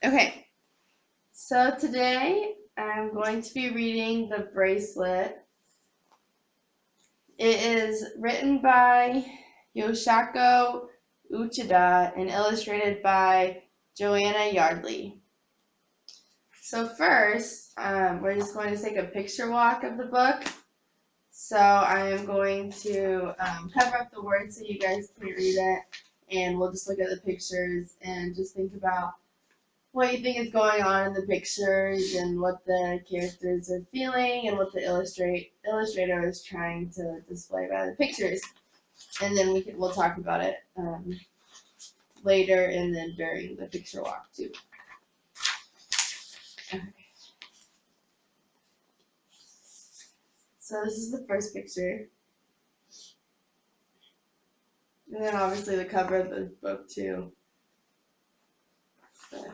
Okay, so today I'm going to be reading The Bracelet. It is written by Yoshiko Uchida and illustrated by Joanna Yardley. So first, we're just going to take a picture walk of the book. So I am going to cover up the words so you guys can read it, and we'll just look at the pictures and just think about what you think is going on in the pictures and what the characters are feeling and what the illustrator is trying to display by the pictures. And then we'll talk about it later and then during the picture walk too. Okay. So this is the first picture. And then obviously the cover of the book too. So, okay,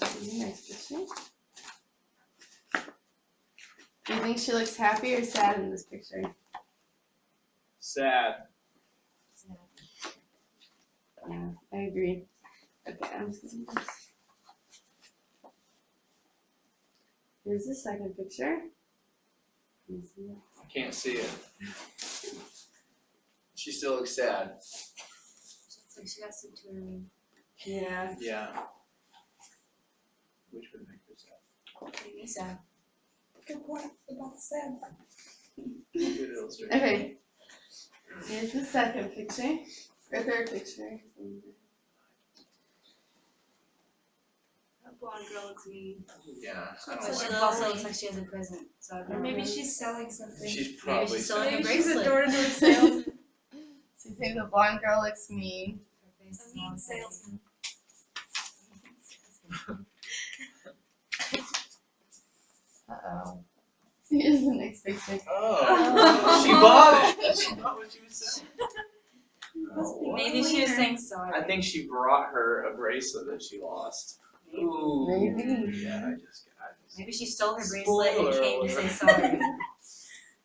I'll see the next picture. Do you think she looks happy or sad in this picture? Sad. Yeah, I agree. Okay, I'm just gonna do this. Here's the second picture. Can you see it? I can't see it. She still looks sad. Looks like she got sick to her room. Yeah. Yeah. Which would make her sad. Make me sad. Good point about sad. Good illustration. Okay. Here's the second picture. Or third picture. That blonde girl looks mean. Yeah. I But don't she like also looks like she has a present. So I Or don't maybe know. she's selling something. She's probably she's selling sad. a Maybe she's a bracelet. door-to-door salesman. So you think the blonde girl looks mean? Her face A is mean all salesman. Uh-oh. Here's the next picture. Oh. She bought it. That's not what she was saying. Must be Maybe she was saying sorry. I think she brought her a bracelet that she lost. Ooh. Maybe. Yeah, I just Maybe she stole her bracelet and Spoiler came to say alert.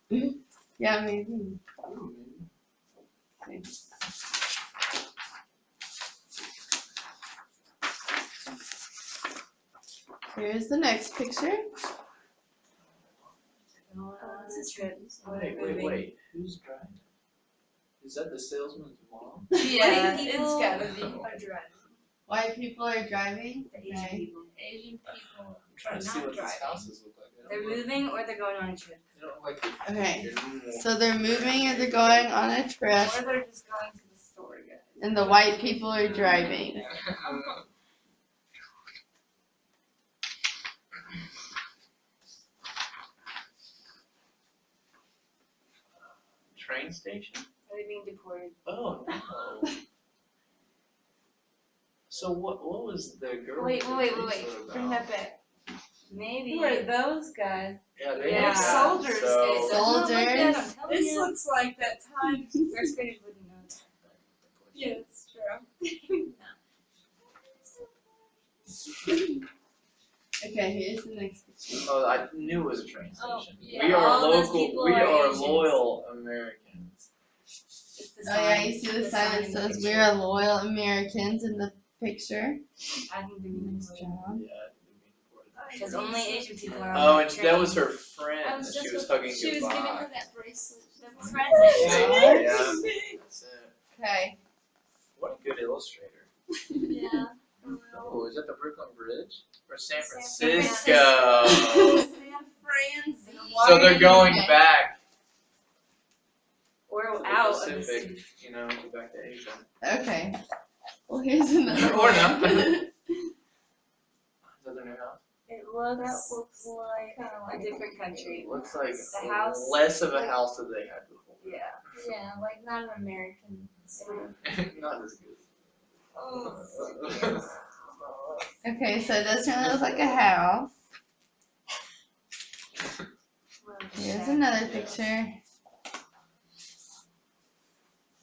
sorry. Yeah, maybe. Ooh, Okay. Here's the next picture. Oh, this is trip. Wait. Who's driving? Is that the salesman's mom? Yeah, White it's people gotta are be. driving. White people are driving. The Asian Okay. people. Asian people I'm trying to are see not what these driving. houses look like. They're moving or they're going on a trip. They don't look like Okay. they're So they're moving or they're going on a trip, Or they're just going to the store, guys. and the white people are driving. Train station? Are they being deported? Oh no. So what was the girl? Wait. bracelet Bring about? that back. Maybe. Who are those guys? Yeah, they Yeah. have that, Soldiers. So It does not look that, I'm Soldiers. telling This you. looks like that time. First graders wouldn't know that. Yeah, it's true. Okay, here's the next picture. Oh, I knew it was a train Oh, station. yeah. We are All those local. people We are are Asians. loyal Americans. It's the Oh yeah, sign. you see the sign that in the says picture. "We are loyal Americans" in the picture. I think they're being Nice deported. job. Yeah. they're being deported. Because only Asian people are on Oh, that and train. that was her friend. I was She just was with- hugging She was goodbye. giving her that bracelet. The What? present. Yeah, that's it. Okay. What a good illustrator. Yeah. Oh, is that the Brooklyn Bridge? Or San San Francisco? San Francisco. So they're going Okay. back Or to the out of the Pacific, city. you know, go back to Asia. Okay. Well, here's another Or one. not. Is that their new house? It looks That looks like kinda a like different country. It looks like The house- less of a house than they had before. Yeah. Yeah, like not an American. Not as good. Oh, Okay, so it does kind of look like a house. Here's another picture.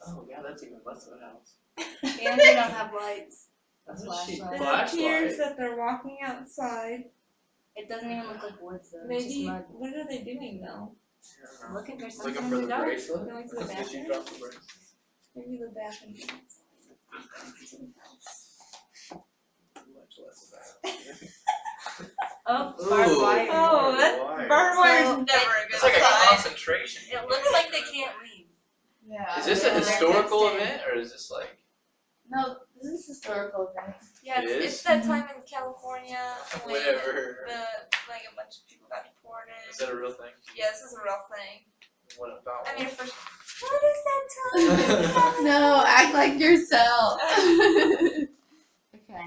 Oh yeah, that's even less of a house. And they don't have lights. That's a Flashlight. cheap It flashlight. appears that they're walking outside. It doesn't even look like woods though. It's just Maybe, mud. what are they doing though? Looking for something Looking in for the the dark. bracelet? Going to the Did she bathroom? drop the bracelet? Maybe the bathroom. Oh, Ooh, barbed wire. Oh, that barbed wire's So, never a good It's like a sign. concentration. It looks like they can't leave. Yeah. Is this a Yeah, they're historical fenced in. event or is this like? No, this is historical event. Yeah, It it's is? that time in California when Whatever. like a bunch of people got deported. Is that a real thing? Yeah, this is a real thing. What about? I mean, first, what is that time? No, act like yourself. Okay.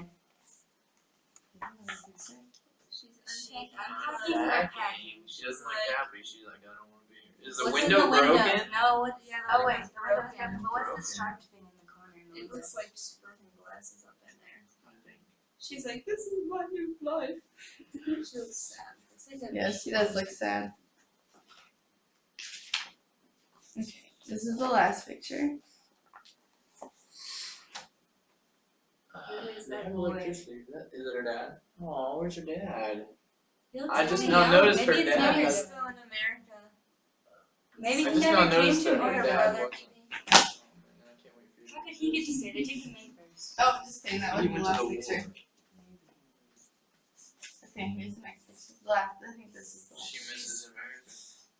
She's unhappy. Happy. She doesn't like happy. She's like, I don't want to be here. Is the What's in window broken? No, what? Yeah, Oh wait, window's the window's broken. broken. But what's Broken. the striped thing in the corner? It looks like just broken glasses up in there. I think. She's like, this is my new life. She looks sad. It's like a Yeah, she does look sad. Okay, this is the last picture. Who is They that have boy? electricity. Is it her dad? Oh, where's her dad? He looks I just kinda now young. noticed Maybe her it's dad Maybe has- it's still in America. Maybe I he just now never came noticed to that her Or her dad brother, wasn't. maybe. Oh, man, I can't wait for you. How did he get to stay? They took him in first. Oh, just kidding, that was He the went to last the picture. war. Okay, here's the next picture. Last, I think this is the She last. misses America.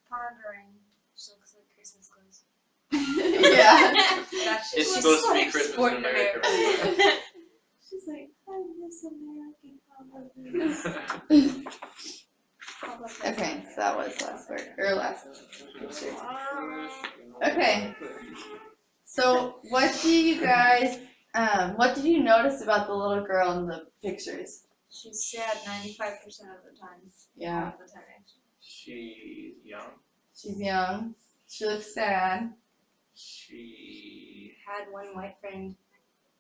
Pondering. She looks like Christmas clothes. Yeah. That's It's just supposed to be like Christmas sport in America. She's like, I miss American holidays. Okay, so that was last word, or last picture. Okay. So what do you guys, what did you notice about the little girl in the pictures? She's sad 95% of the time. Yeah. All of the time, actually. She's young. She's young. She looks sad. She. Had one white friend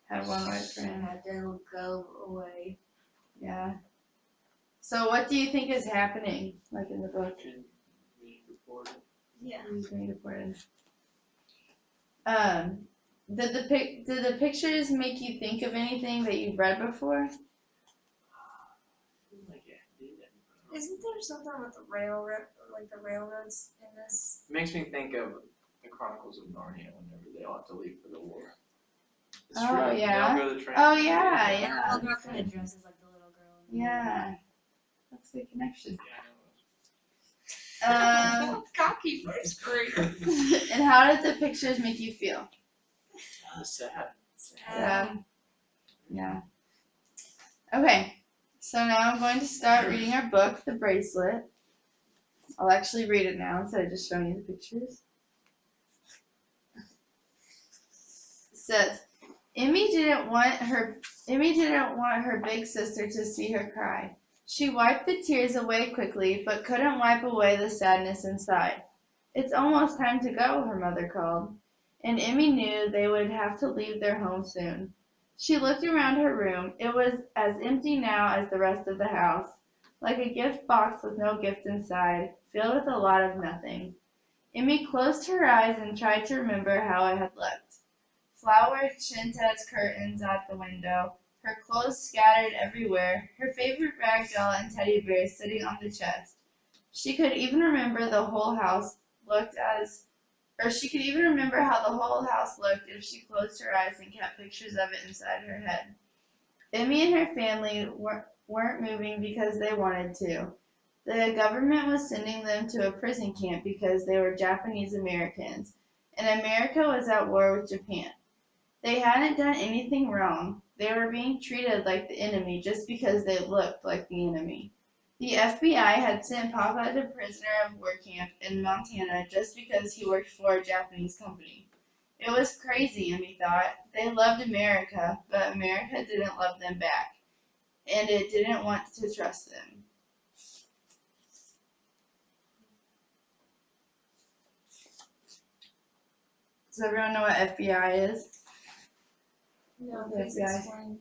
Had one white and friend. had to go away. Yeah. So what do you think is happening, like in the book? Being reported. Yeah. Who's being deported? Did the pictures make you think of anything that you've read before? Like, yeah, did that. Isn't there something with the railroad, like the railroads in this? It makes me think of the Chronicles of Narnia whenever they all have to leave for the war. The Oh, train, yeah. They all go to the train. Oh yeah, And yeah. the little girl kind of dresses like the little girl. in the Yeah. That's the connection. Yeah, Cocky first grade. And how did the pictures make you feel? I know. Sad. Yeah. Yeah. Okay. So now I'm going to start reading our book, The Bracelet. I'll actually read it now instead of just showing you the pictures. It says, Emmy didn't want her big sister to see her cry. She wiped the tears away quickly, but couldn't wipe away the sadness inside. It's almost time to go, her mother called, and Emmy knew they would have to leave their home soon. She looked around her room. It was as empty now as the rest of the house, like a gift box with no gift inside, filled with a lot of nothing. Emmy closed her eyes and tried to remember how it had looked. Flowered chintz curtains at the window, her clothes scattered everywhere, her favorite rag doll and teddy bear sitting on the chest. She could even remember the whole house looked as, or she could even remember how the whole house looked if she closed her eyes and kept pictures of it inside her head. Emmy and her family weren't moving because they wanted to. The government was sending them to a prison camp because they were Japanese Americans, and America was at war with Japan. They hadn't done anything wrong. They were being treated like the enemy just because they looked like the enemy. The FBI had sent Papa to prisoner of war camp in Montana just because he worked for a Japanese company. It was crazy, Emmy thought. They loved America, but America didn't love them back, and it didn't want to trust them. Does everyone know what FBI is? No, Okay, please guys. explain.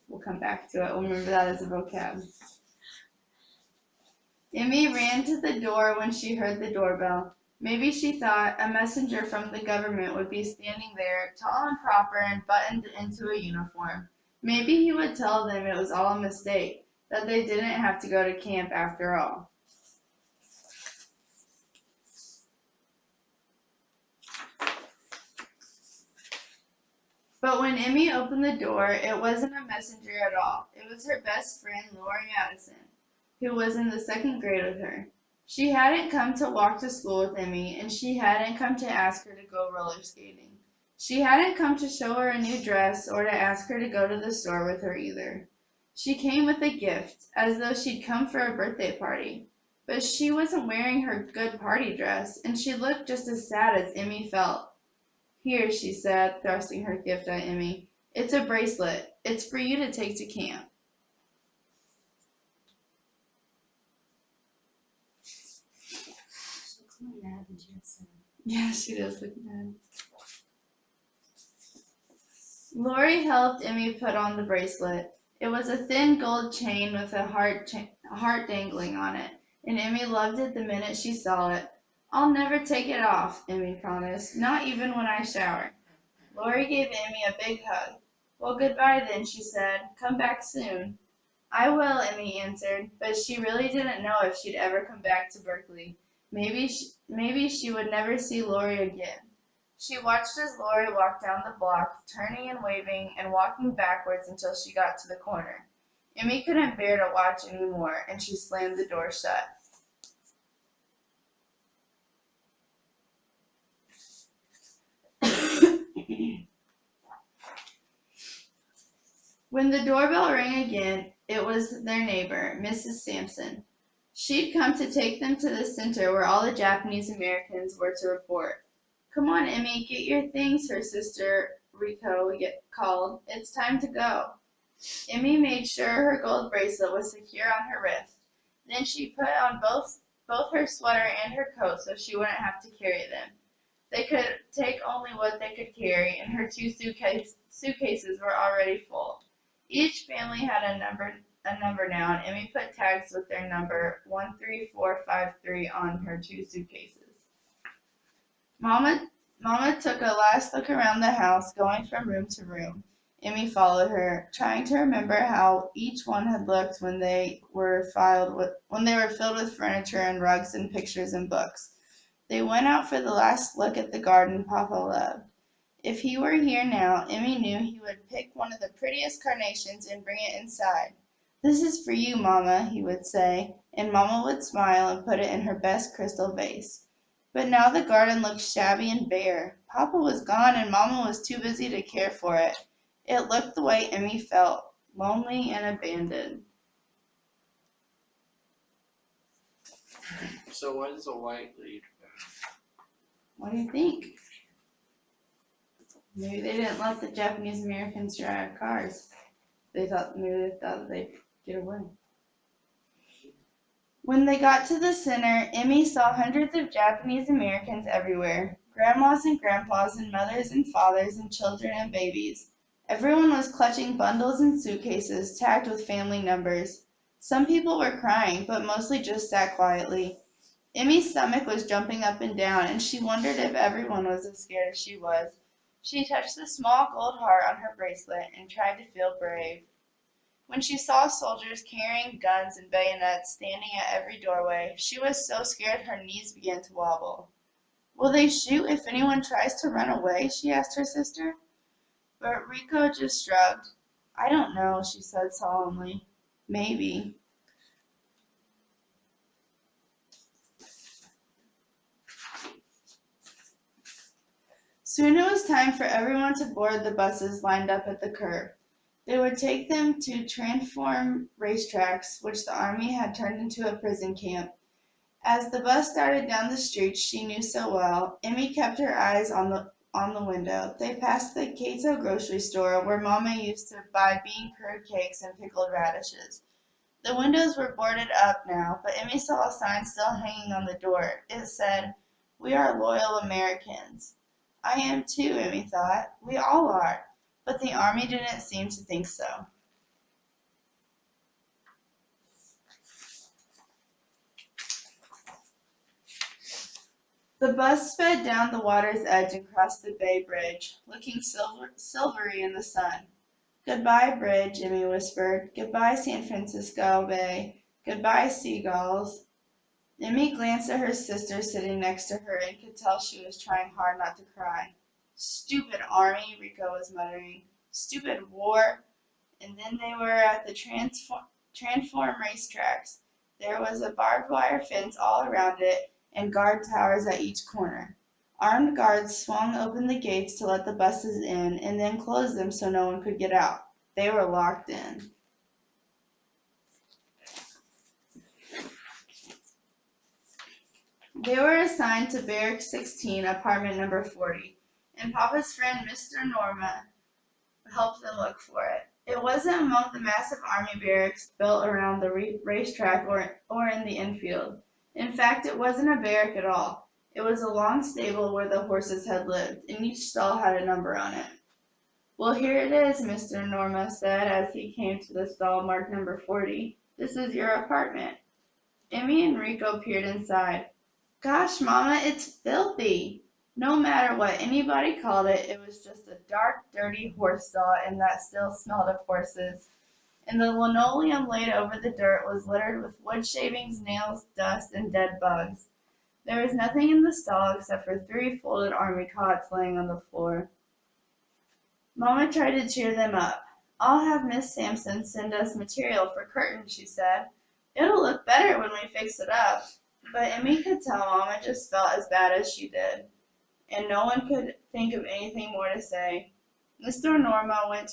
We'll come back to it. We'll remember that as a vocab. Emmy ran to the door when she heard the doorbell. Maybe she thought a messenger from the government would be standing there, tall and proper and buttoned into a uniform. Maybe he would tell them it was all a mistake, that they didn't have to go to camp after all. But when Emmy opened the door, it wasn't a messenger at all. It was her best friend, Lori Madison, who was in the second grade with her. She hadn't come to walk to school with Emmy, and she hadn't come to ask her to go roller skating. She hadn't come to show her a new dress or to ask her to go to the store with her either. She came with a gift, as though she'd come for a birthday party. But she wasn't wearing her good party dress, and she looked just as sad as Emmy felt. Here, she said, thrusting her gift at Emmy. It's a bracelet. It's for you to take to camp. She looks more mad than she was sad. Yeah, she does look mad. Lori helped Emmy put on the bracelet. It was a thin gold chain with a heart dangling on it, and Emmy loved it the minute she saw it. I'll never take it off, Emmy promised, not even when I shower. Lori gave Emmy a big hug. Well, goodbye then, she said. Come back soon. I will, Emmy answered, but she really didn't know if she'd ever come back to Berkeley. Maybe she would never see Lori again. She watched as Lori walked down the block, turning and waving and walking backwards until she got to the corner. Emmy couldn't bear to watch any more, and she slammed the door shut. When the doorbell rang again, it was their neighbor, Mrs. Sampson. She'd come to take them to the center where all the Japanese Americans were to report. Come on, Emmy, get your things, her sister Rico called. It's time to go. Emmy made sure her gold bracelet was secure on her wrist. Then she put on both her sweater and her coat so she wouldn't have to carry them. They could take only what they could carry, and her two suitcases were already full. Each family had a number now, and Emmy put tags with their number 13453 on her two suitcases. Mama took a last look around the house, going from room to room. Emmy followed her, trying to remember how each one had looked when they were filled with furniture and rugs and pictures and books. They went out for the last look at the garden Papa loved. If he were here now, Emmy knew he would pick one of the prettiest carnations and bring it inside. This is for you, Mama, he would say, and Mama would smile and put it in her best crystal vase. But now the garden looked shabby and bare. Papa was gone and Mama was too busy to care for it. It looked the way Emmy felt, lonely and abandoned. So what is a white lead? What do you think? Maybe they didn't let the Japanese Americans drive cars. Maybe they thought they'd get away. When they got to the center, Emmy saw hundreds of Japanese Americans everywhere. Grandmas and grandpas and mothers and fathers and children and babies. Everyone was clutching bundles and suitcases tagged with family numbers. Some people were crying, but mostly just sat quietly. Emmy's stomach was jumping up and down, and she wondered if everyone was as scared as she was. She touched the small gold heart on her bracelet and tried to feel brave. When she saw soldiers carrying guns and bayonets standing at every doorway, she was so scared her knees began to wobble. Will they shoot if anyone tries to run away? She asked her sister. But Rico just shrugged. I don't know, she said solemnly. Maybe. Soon it was time for everyone to board the buses lined up at the curb. They would take them to transformed racetracks, which the Army had turned into a prison camp. As the bus started down the street she knew so well, Emmy kept her eyes on the window. They passed the Cato grocery store, where Mama used to buy bean curd cakes and pickled radishes. The windows were boarded up now, but Emmy saw a sign still hanging on the door. It said, "We are loyal Americans." I am too, Emmy thought. We all are. But the Army didn't seem to think so. The bus sped down the water's edge and crossed the Bay Bridge, looking silvery in the sun. Goodbye, bridge, Emmy whispered. Goodbye, San Francisco Bay. Goodbye, seagulls. Emmy glanced at her sister sitting next to her and could tell she was trying hard not to cry. Stupid army, Rico was muttering. Stupid war. And then they were at the transform racetracks. There was a barbed wire fence all around it and guard towers at each corner. Armed guards swung open the gates to let the buses in and then closed them so no one could get out. They were locked in. They were assigned to Barrack 16, apartment number 40, and Papa's friend Mr. Norma helped them look for it. It wasn't among the massive army barracks built around the racetrack or in the infield. In fact, it wasn't a barrack at all. It was a long stable where the horses had lived, and each stall had a number on it. Well, here it is, Mr. Norma said as he came to the stall marked number 40. This is your apartment. Emmy and Rico peered inside. Gosh, Mama, it's filthy. No matter what anybody called it, it was just a dark, dirty horse stall, and that still smelled of horses. And the linoleum laid over the dirt was littered with wood shavings, nails, dust, and dead bugs. There was nothing in the stall except for 3 folded army cots laying on the floor. Mama tried to cheer them up. I'll have Miss Sampson send us material for curtains, she said. It'll look better when we fix it up. But Emmy could tell Mama just felt as bad as she did, and no one could think of anything more to say. Mr. Norma went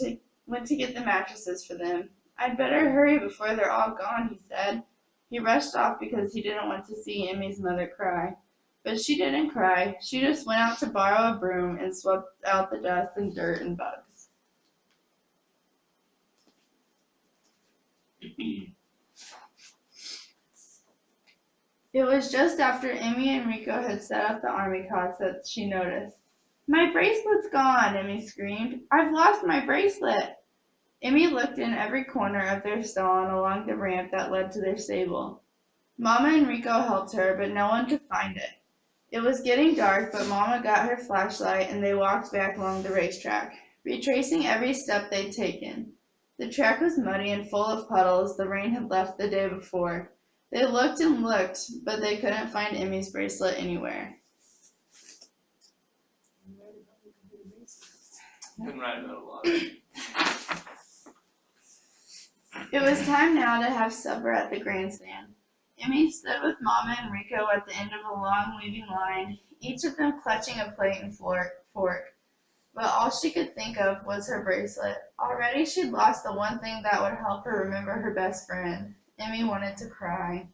to get the mattresses for them. I'd better hurry before they're all gone, he said. He rushed off because he didn't want to see Emmy's mother cry. But she didn't cry. She just went out to borrow a broom and swept out the dust and dirt and bugs. It was just after Emmy and Rico had set up the army cots that she noticed. My bracelet's gone, Emmy screamed. I've lost my bracelet. Emmy looked in every corner of their stall and along the ramp that led to their stable. Mama and Rico helped her, but no one could find it. It was getting dark, but Mama got her flashlight and they walked back along the racetrack, retracing every step they'd taken. The track was muddy and full of puddles the rain had left the day before. They looked and looked, but they couldn't find Emmy's bracelet anywhere. Been writing about a lot of it. It was time now to have supper at the grandstand. Emmy stood with Mama and Rico at the end of a long weaving line, each of them clutching a plate and fork. But all she could think of was her bracelet. Already she'd lost the one thing that would help her remember her best friend. Emmy wanted to cry.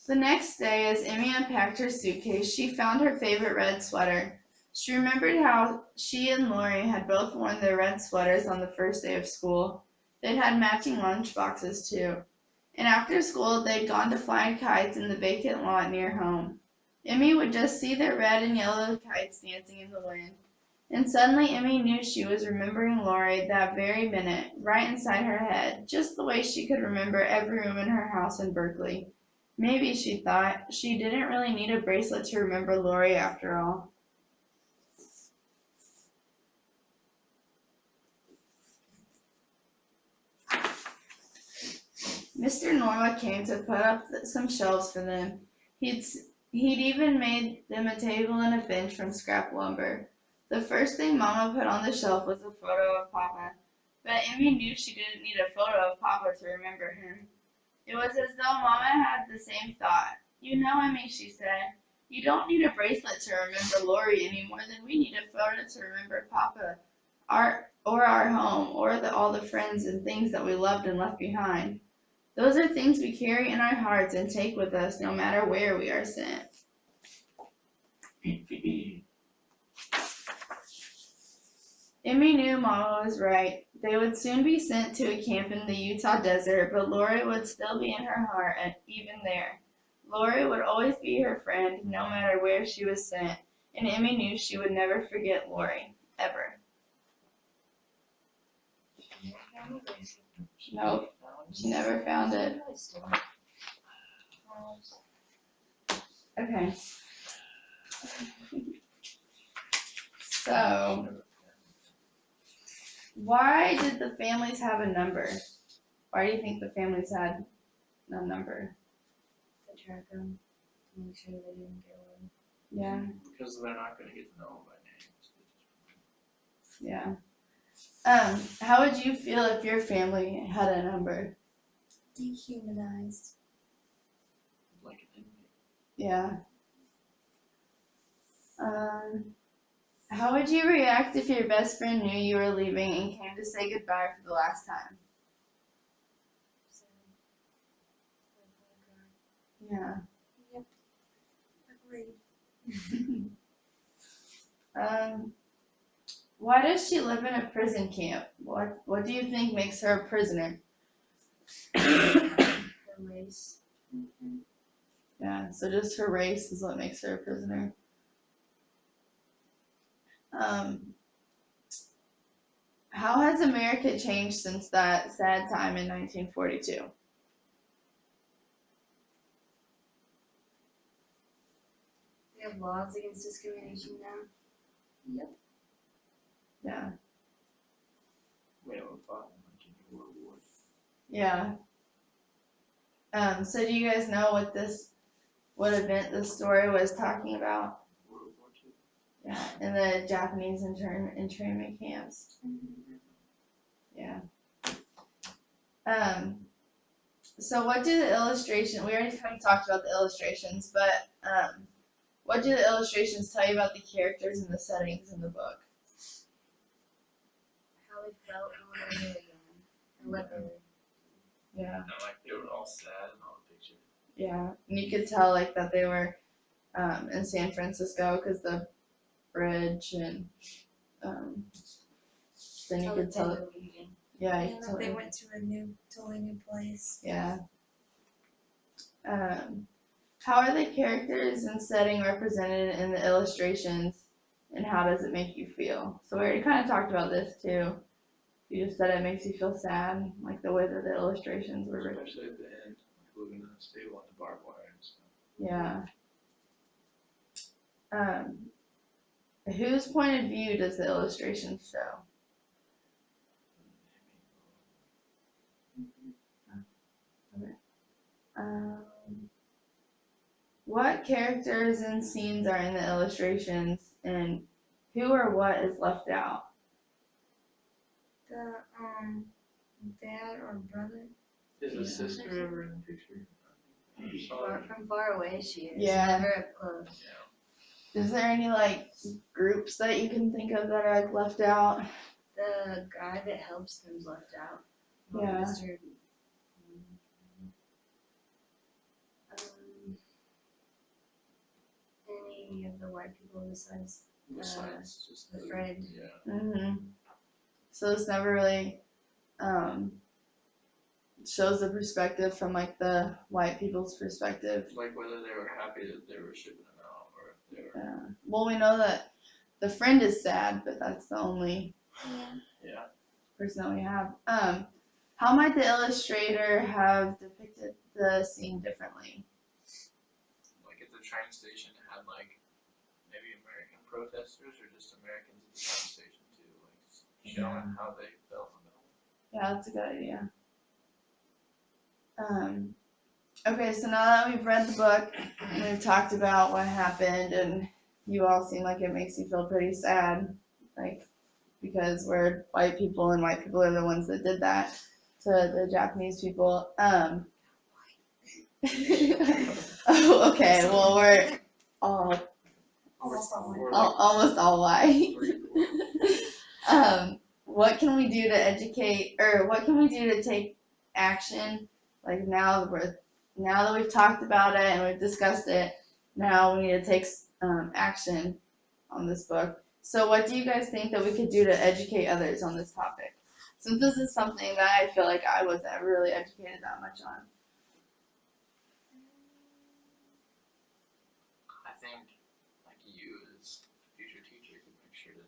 The next day, as Emmy unpacked her suitcase, she found her favorite red sweater. She remembered how she and Lori had both worn their red sweaters on the first day of school. They'd had matching lunch boxes, too. And after school, they'd gone to fly kites in the vacant lot near home. Emmy would just see their red and yellow kites dancing in the wind. And suddenly Emmy knew she was remembering Lori that very minute, right inside her head, just the way she could remember every room in her house in Berkeley. Maybe, she thought, she didn't really need a bracelet to remember Lori after all. Mr. Norma came to put up some shelves for them. He'd even made them a table and a bench from scrap lumber. The first thing Mama put on the shelf was a photo of Papa, but Emmy knew she didn't need a photo of Papa to remember him. It was as though Mama had the same thought. You know, Emmy, she said, you don't need a bracelet to remember Lori any more than we need a photo to remember Papa, our home, or all the friends and things that we loved and left behind. Those are things we carry in our hearts and take with us no matter where we are sent. Emmy knew Mama was right. They would soon be sent to a camp in the Utah desert, but Lori would still be in her heart, and even there. Lori would always be her friend, no matter where she was sent, and Emmy knew she would never forget Lori, ever. Nope, she never found it. Okay. So, why did the families have a number? Why do you think the families had a number? To track them. make sure they didn't get away. Yeah, Because they're not gonna get to know them by names. yeah. How would you feel if your family had a number? Dehumanized. Like an inmate. Yeah. How would you react if your best friend knew you were leaving and came to say goodbye for the last time? So, Yeah. yep. Agreed. Why does she live in a prison camp? What do you think makes her a prisoner? Her race. Yeah, so just her race is what makes her a prisoner. How has America changed since that sad time in 1942? We have laws against discrimination now. Yep. Yeah. We haven't fought in like any world wars. Yeah. So do you guys know what event this story was talking about? World War II. Yeah, in the Japanese internment camps. Yeah. So what do the we already kind of talked about the illustrations, but what do the illustrations tell you about the characters and the settings in the book? How they felt and what they were doing. And what they were. Yeah. And like they were all sad in all the pictures. Yeah, and you could tell like that they were in San Francisco because the bridge and then you could tell. Yeah, you could tell. They went to a totally new place. Yeah. How are the characters and setting represented in the illustrations, and how does it make you feel? So we already kind of talked about this too. You just said it makes you feel sad, like the way that the illustrations were written. Especially at the end, like living in a stable on the barbed wire and stuff. Yeah. Whose point of view does the illustration show? What characters and scenes are in the illustrations, and who or what is left out? The dad or brother. Is the Yeah. sister ever in the picture? From far away she is. Yeah. Never up close. Yeah. Is there any like groups that you can think of that are like left out? The guy that helps them's left out. Yeah. Mr. Any of the white people besides Besides just the friend. Yeah. So it's never really shows the perspective from like the white people's perspective. Like whether they were happy that they were shipping them out or if they were. Yeah. Well, we know that the friend is sad, but that's the only Yeah. person that we have. How might the illustrator have depicted the scene differently? Like at the train station, it had like maybe American protesters or just Americans at the train station too, like showing how they felt about it. Yeah, that's a good idea. Okay, so now that we've read the book, we've talked about what happened, and you all seem like it makes you feel pretty sad, like, because we're white people, and white people are the ones that did that to the Japanese people. Oh, okay, well, we're all, Almost all white. Or like almost all white. 3/4. What can we do to educate, or what can we do to take action? Like now that we've talked about it and we've discussed it, now we need to take action on this book. So what do you guys think that we could do to educate others on this topic? Since this is something that I feel like I wasn't really educated that much on. I think like you as a future teacher could make sure to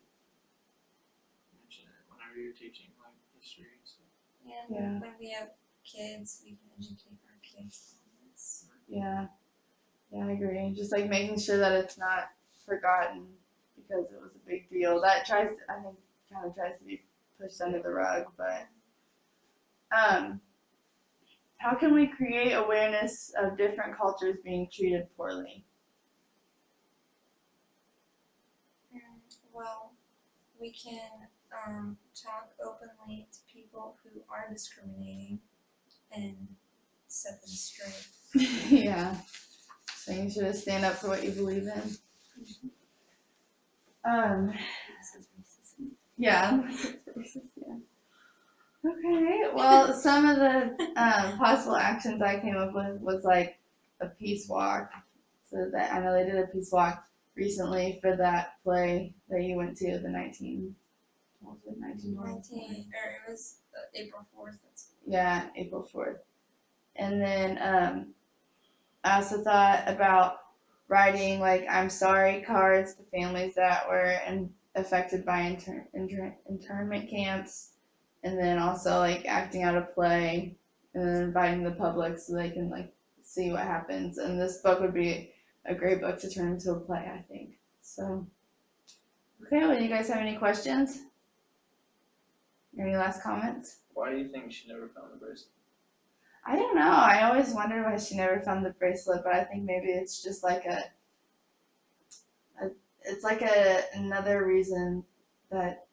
mention it whenever you're teaching like history and stuff. Yeah. When we have kids, we can educate our kids on this. Yeah, I agree. Just like making sure that it's not forgotten because it was a big deal. That I think, kind of tries to be pushed under the rug, but how can we create awareness of different cultures being treated poorly? Well, we can talk openly to people who are discriminating and set them straight. Yeah. So you should stand up for what you believe in. Yeah. Yeah. Okay. Well, some of the possible actions I came up with was like a peace walk. So that I know they did a peace walk recently for that play that you went to, the 1924? It was April 4th. Yeah, April 4th. And then I also thought about writing like I'm sorry cards to families that were affected by internment camps, and then also like acting out a play and then inviting the public so they can like see what happens. And this book would be a great book to turn into a play, I think. So, okay, well, do you guys have any questions? Any last comments? Why do you think she never found the bracelet? I don't know. I always wondered why she never found the bracelet, but I think maybe it's just like another reason that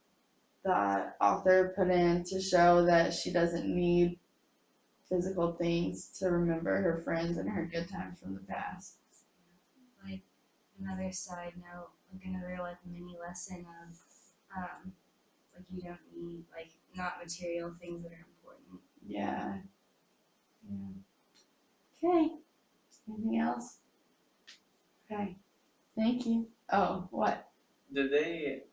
the author put in to show that she doesn't need physical things to remember her friends and her good times from the past. Like another side note, like another like mini lesson of like you don't need like not material things that are important. Yeah. Okay. Anything else? Okay. Thank you. Oh, what? Did they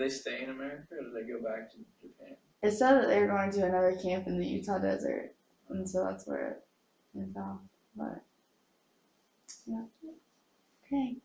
stay in America or did they go back to Japan? It said that they were going to another camp in the Utah desert, and so that's where it went off. But yeah. Okay.